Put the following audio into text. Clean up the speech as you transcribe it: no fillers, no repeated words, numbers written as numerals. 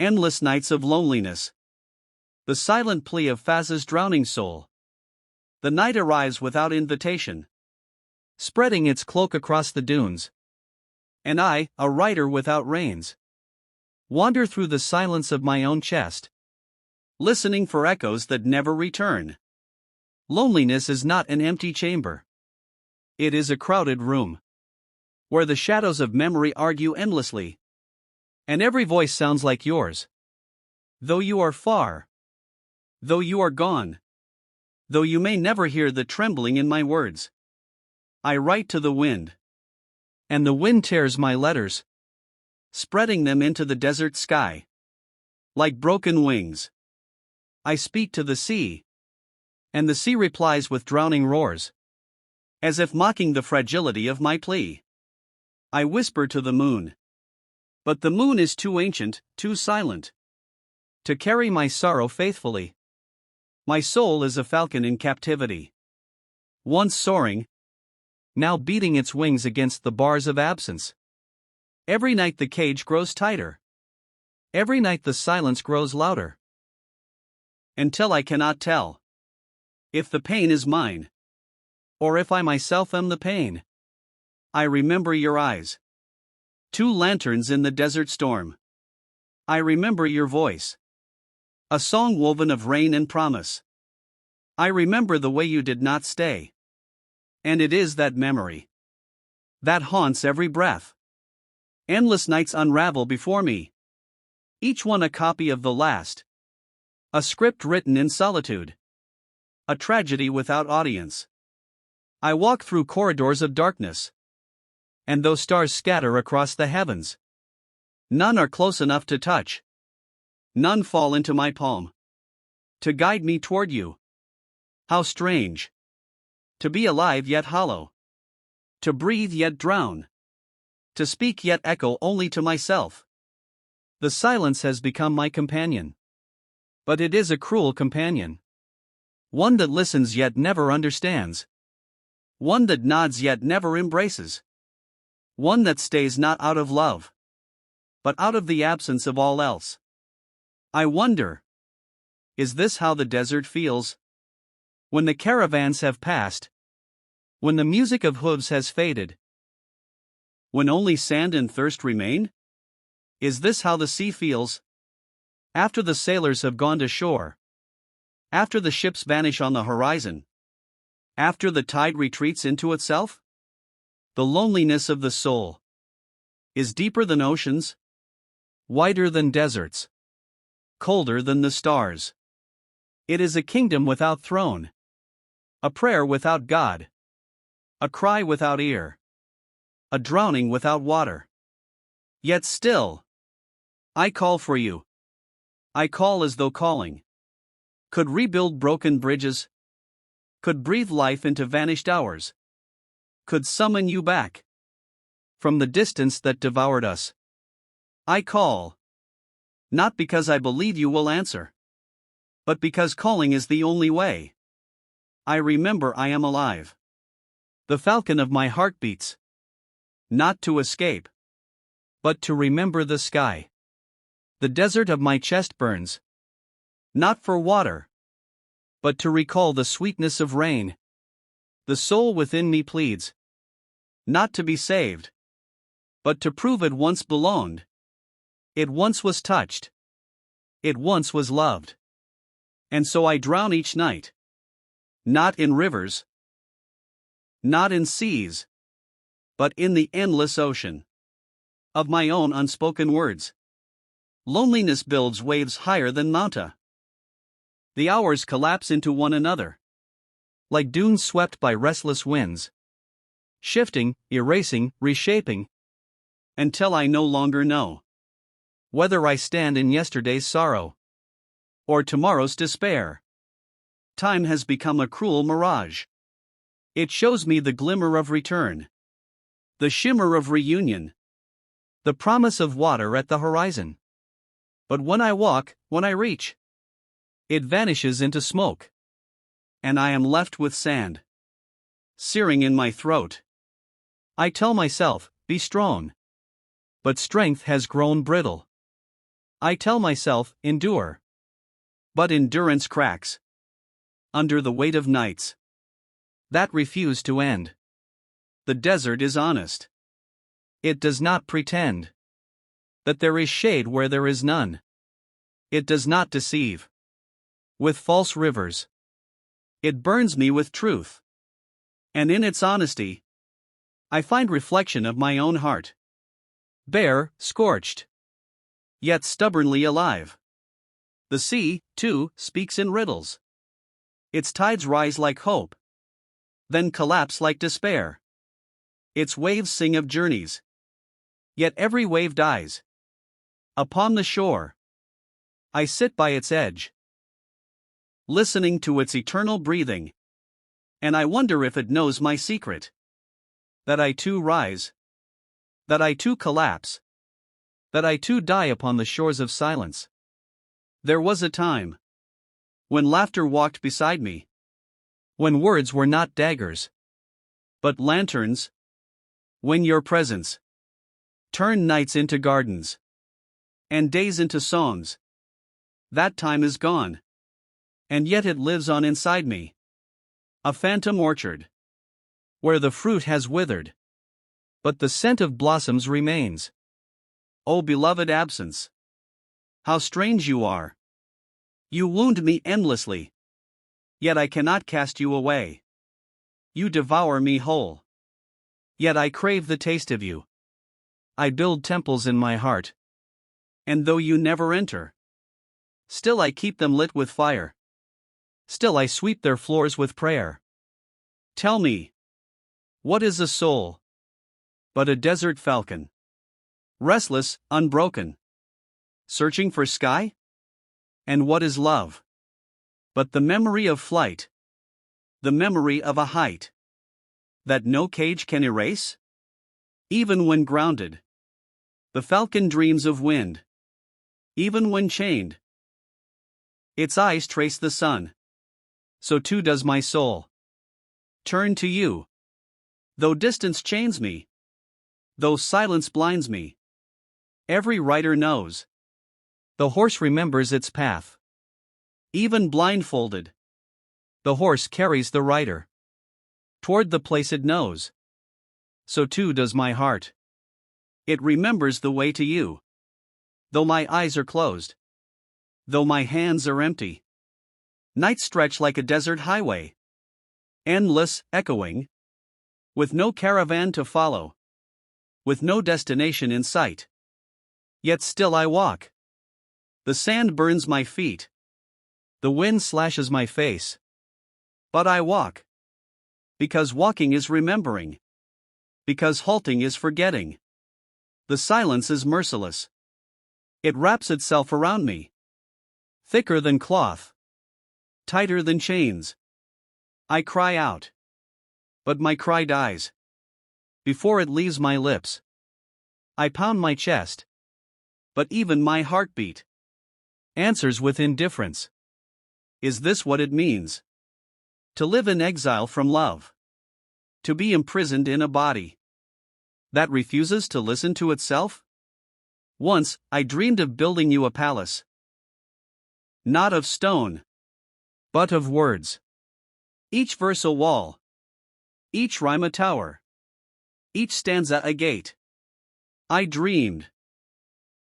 Endless nights of loneliness. The silent plea of Fazza's drowning soul. The night arrives without invitation, spreading its cloak across the dunes. And I, a writer without reins, wander through the silence of my own chest, listening for echoes that never return. Loneliness is not an empty chamber. It is a crowded room, where the shadows of memory argue endlessly. And every voice sounds like yours. Though you are far, though you are gone, though you may never hear the trembling in my words, I write to the wind. And the wind tears my letters, spreading them into the desert sky. Like broken wings, I speak to the sea, and the sea replies with drowning roars, as if mocking the fragility of my plea. I whisper to the moon, but the moon is too ancient, too silent, to carry my sorrow faithfully. My soul is a falcon in captivity, once soaring, now beating its wings against the bars of absence. Every night the cage grows tighter. Every night the silence grows louder. Until I cannot tell if the pain is mine, or if I myself am the pain. I remember your eyes, two lanterns in the desert storm. I remember your voice, a song woven of rain and promise. I remember the way you did not stay. And it is that memory that haunts every breath. Endless nights unravel before me, each one a copy of the last. A script written in solitude, a tragedy without audience. I walk through corridors of darkness, and though stars scatter across the heavens, none are close enough to touch. None fall into my palm to guide me toward you. How strange! To be alive yet hollow, to breathe yet drown, to speak yet echo only to myself. The silence has become my companion. But it is a cruel companion. One that listens yet never understands. One that nods yet never embraces. One that stays not out of love, but out of the absence of all else. I wonder, is this how the desert feels? When the caravans have passed, when the music of hooves has faded, when only sand and thirst remain? Is this how the sea feels? After the sailors have gone to shore, after the ships vanish on the horizon, after the tide retreats into itself? The loneliness of the soul is deeper than oceans, wider than deserts, colder than the stars. It is a kingdom without throne, a prayer without God, a cry without ear, a drowning without water. Yet still, I call for you. I call as though calling could rebuild broken bridges, could breathe life into vanished hours, could summon you back from the distance that devoured us. I call, not because I believe you will answer, but because calling is the only way. I remember I am alive. The falcon of my heart beats, not to escape, but to remember the sky. The desert of my chest burns, not for water, but to recall the sweetness of rain. The soul within me pleads, not to be saved, but to prove it once belonged. It once was touched. It once was loved. And so I drown each night. Not in rivers, not in seas, but in the endless ocean of my own unspoken words. Loneliness builds waves higher than Mount. The hours collapse into one another, like dunes swept by restless winds, shifting, erasing, reshaping, until I no longer know whether I stand in yesterday's sorrow or tomorrow's despair. Time has become a cruel mirage. It shows me the glimmer of return, the shimmer of reunion, the promise of water at the horizon. But when I walk, when I reach, it vanishes into smoke, and I am left with sand searing in my throat. I tell myself, be strong. But strength has grown brittle. I tell myself, endure. But endurance cracks under the weight of nights that refuse to end. The desert is honest. It does not pretend that there is shade where there is none. It does not deceive with false rivers. It burns me with truth. And in its honesty, I find reflection of my own heart. Bare, scorched, yet stubbornly alive. The sea, too, speaks in riddles. Its tides rise like hope, then collapse like despair. Its waves sing of journeys, yet every wave dies. Upon the shore, I sit by its edge, listening to its eternal breathing, and I wonder if it knows my secret. That I too rise, that I too collapse, that I too die upon the shores of silence. There was a time when laughter walked beside me, when words were not daggers, but lanterns, when your presence turned nights into gardens, and days into songs. That time is gone, and yet it lives on inside me. A phantom orchard, where the fruit has withered, but the scent of blossoms remains. O beloved absence, how strange you are! You wound me endlessly, yet I cannot cast you away. You devour me whole, yet I crave the taste of you. I build temples in my heart, and though you never enter, still I keep them lit with fire. Still I sweep their floors with prayer. Tell me, what is a soul but a desert falcon? Restless, unbroken, searching for sky? And what is love but the memory of flight, the memory of a height that no cage can erase? Even when grounded, the falcon dreams of wind. Even when chained, its eyes trace the sun. So too does my soul turn to you. Though distance chains me, though silence blinds me, every rider knows. The horse remembers its path. Even blindfolded, the horse carries the rider toward the place it knows. So too does my heart. It remembers the way to you. Though my eyes are closed, though my hands are empty, nights stretch like a desert highway, endless, echoing, with no caravan to follow, with no destination in sight. Yet still I walk. The sand burns my feet, the wind slashes my face, but I walk. Because walking is remembering, because halting is forgetting. The silence is merciless. It wraps itself around me, thicker than cloth, tighter than chains. I cry out, but my cry dies before it leaves my lips. I pound my chest, but even my heartbeat answers with indifference. Is this what it means to live in exile from love? To be imprisoned in a body that refuses to listen to itself? Once, I dreamed of building you a palace, not of stone, but of words. Each verse a wall, each rhyme a tower, each stanza a gate. I dreamed